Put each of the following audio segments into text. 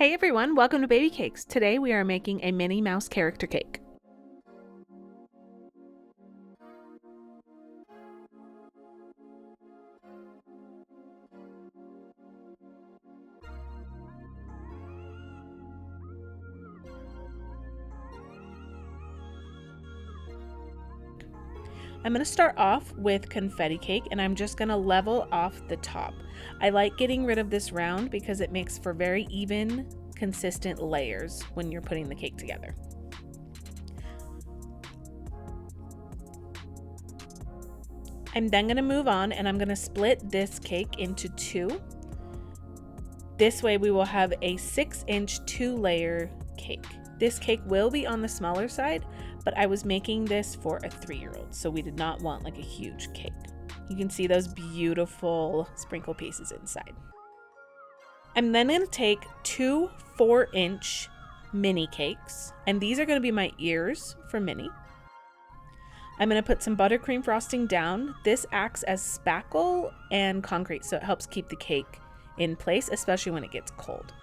Hey everyone, welcome to Baby Cakes. Today we are making a Minnie Mouse Character Cake. I'm going to start off with confetti cake and I'm just going to level off the top. I like getting rid of this round because it makes for very even, consistent layers when you're putting the cake together. I'm then going to move on and I'm going to split this cake into two. This way we will have a 6-inch 2-layer cake. This cake will be on the smaller side, but I was making this for a 3-year-old, so we did not want like a huge cake. You can see those beautiful sprinkle pieces inside. I'm then going to take two 4-inch mini cakes, and these are going to be my ears for Minnie. I'm going to put some buttercream frosting down. This acts as spackle and concrete, so it helps keep the cake in place, especially when it gets cold.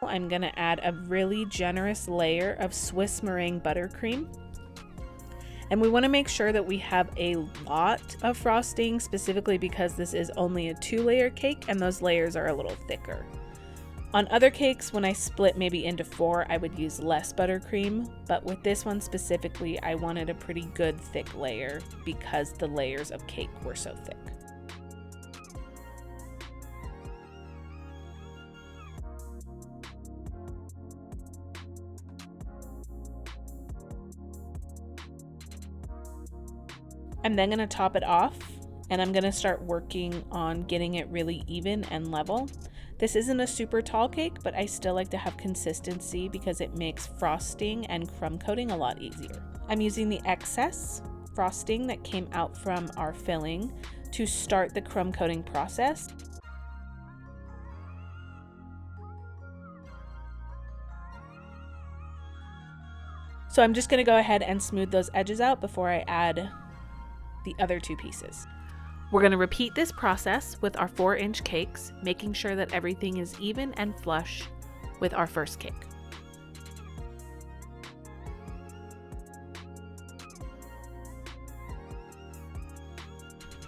I'm going to add a really generous layer of Swiss Meringue Buttercream. And we want to make sure that we have a lot of frosting, specifically because this is only a 2-layer cake and those layers are a little thicker. On other cakes, when I split maybe into 4, I would use less buttercream, but with this one specifically, I wanted a pretty good thick layer because the layers of cake were so thick. I'm then going to top it off and I'm going to start working on getting it really even and level. This isn't a super tall cake, but I still like to have consistency because it makes frosting and crumb coating a lot easier. I'm using the excess frosting that came out from our filling to start the crumb coating process. So I'm just going to go ahead and smooth those edges out before I add the other 2 pieces. We're going to repeat this process with our 4-inch cakes, making sure that everything is even and flush with our first cake.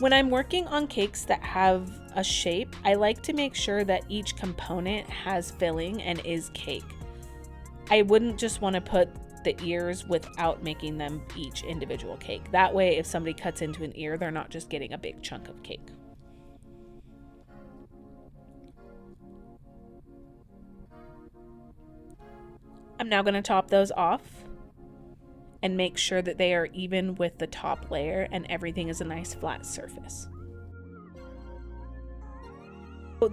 When I'm working on cakes that have a shape, I like to make sure that each component has filling and is cake. I wouldn't just want to put the ears without making them each individual cake. That way, if somebody cuts into an ear, they're not just getting a big chunk of cake. I'm now going to top those off and make sure that they are even with the top layer and everything is a nice flat surface.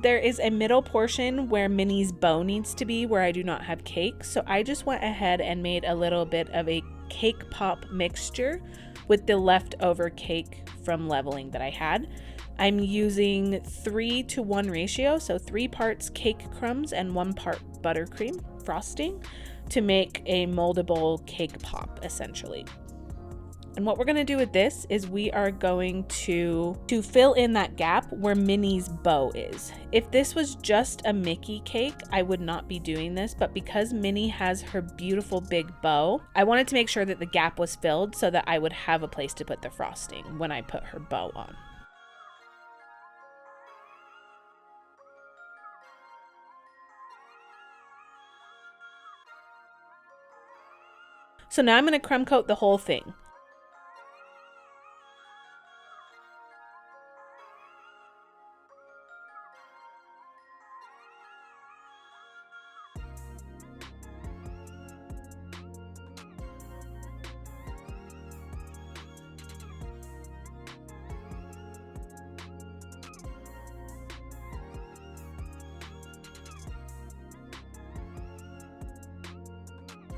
There is a middle portion where Minnie's bow needs to be where I do not have cake, so I just went ahead and made a little bit of a cake pop mixture with the leftover cake from leveling that I had. I'm using 3-to-1 ratio, so 3 parts cake crumbs and 1 part buttercream frosting to make a moldable cake pop essentially. And what we're going to do with this is we are going to fill in that gap where Minnie's bow is. If this was just a Mickey cake, I would not be doing this, but because Minnie has her beautiful big bow, I wanted to make sure that the gap was filled so that I would have a place to put the frosting when I put her bow on. So now I'm going to crumb coat the whole thing.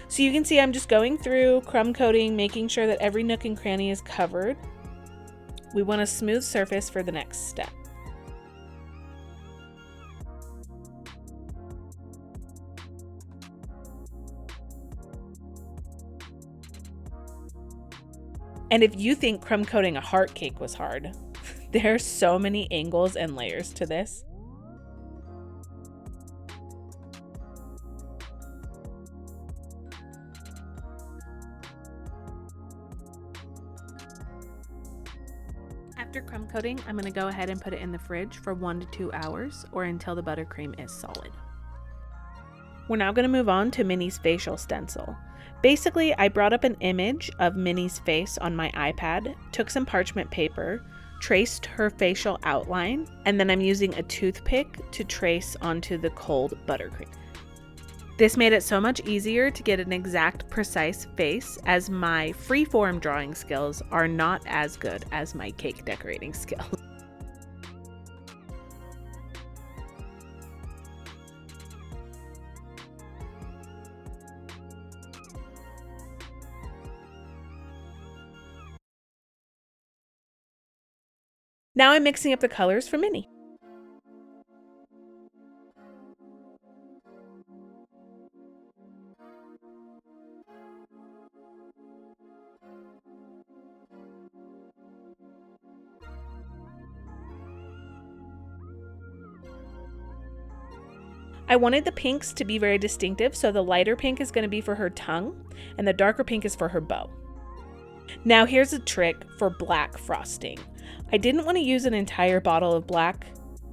So you can see I'm just going through crumb coating, making sure that every nook and cranny is covered. We want a smooth surface for the next step. And if you think crumb coating a heart cake was hard, There are so many angles and layers to this. After crumb coating, I'm going to go ahead and put it in the fridge for 1 to 2 hours or until the buttercream is solid. We're now going to move on to Minnie's facial stencil. Basically, I brought up an image of Minnie's face on my iPad, took some parchment paper, traced her facial outline, and then I'm using a toothpick to trace onto the cold buttercream. This made it so much easier to get an exact, precise face, as my freeform drawing skills are not as good as my cake decorating skills. Now I'm mixing up the colors for Minnie. I wanted the pinks to be very distinctive, so the lighter pink is going to be for her tongue, and the darker pink is for her bow. Now here's a trick for black frosting. I didn't want to use an entire bottle of black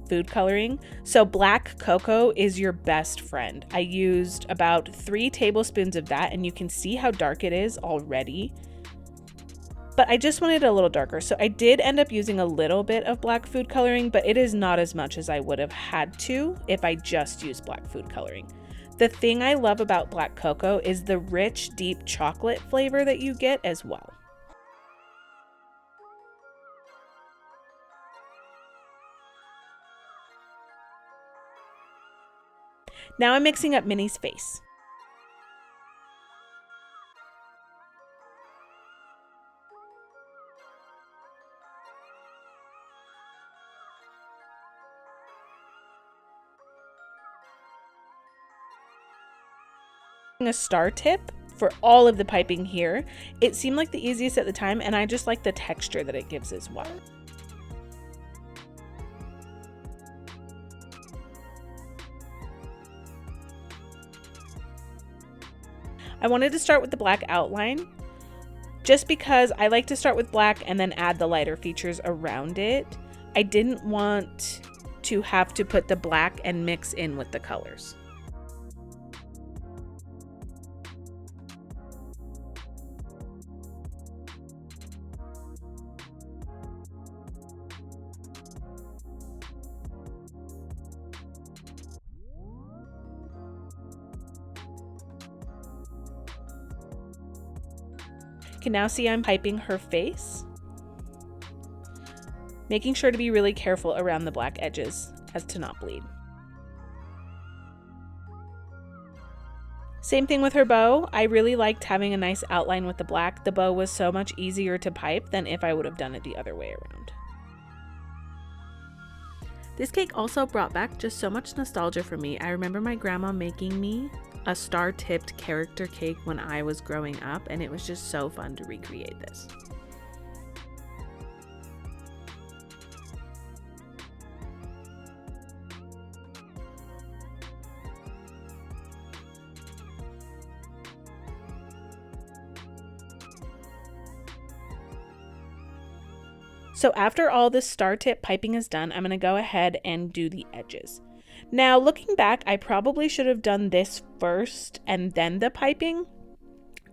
food coloring, so black cocoa is your best friend. I used about 3 tablespoons of that, and you can see how dark it is already. But I just wanted it a little darker, so I did end up using a little bit of black food coloring, but it is not as much as I would have had to if I just used black food coloring. The thing I love about black cocoa is the rich, deep chocolate flavor that you get as well. Now I'm mixing up Minnie's face. A star tip for all of the piping here. It seemed like the easiest at the time, and I just like the texture that it gives as well. I wanted to start with the black outline just because I like to start with black and then add the lighter features around it. I didn't want to have to put the black and mix in with the colors. You can now see I'm piping her face, making sure to be really careful around the black edges as to not bleed. Same thing with her bow. I really liked having a nice outline with the black. The bow was so much easier to pipe than if I would have done it the other way around. This cake also brought back just so much nostalgia for me. I remember my grandma making me a star-tipped character cake when I was growing up, and it was just so fun to recreate this. So after all this star tip piping is done, I'm going to go ahead and do the edges. Now, looking back, I probably should have done this first and then the piping,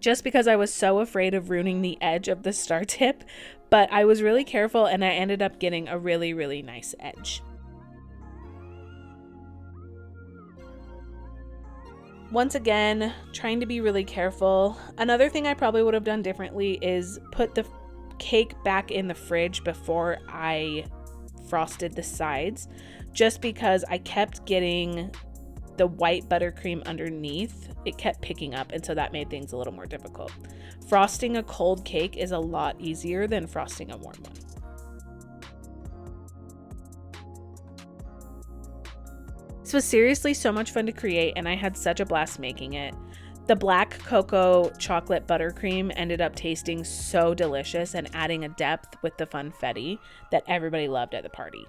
just because I was so afraid of ruining the edge of the star tip, but I was really careful and I ended up getting a really, really nice edge. Once again, trying to be really careful. Another thing I probably would have done differently is put the cake back in the fridge before I frosted the sides, just because I kept getting the white buttercream underneath. It kept picking up, and so that made things a little more difficult. Frosting a cold cake is a lot easier than frosting a warm one. This was seriously so much fun to create, and I had such a blast making it. The black cocoa chocolate buttercream ended up tasting so delicious and adding a depth with the funfetti that everybody loved at the party.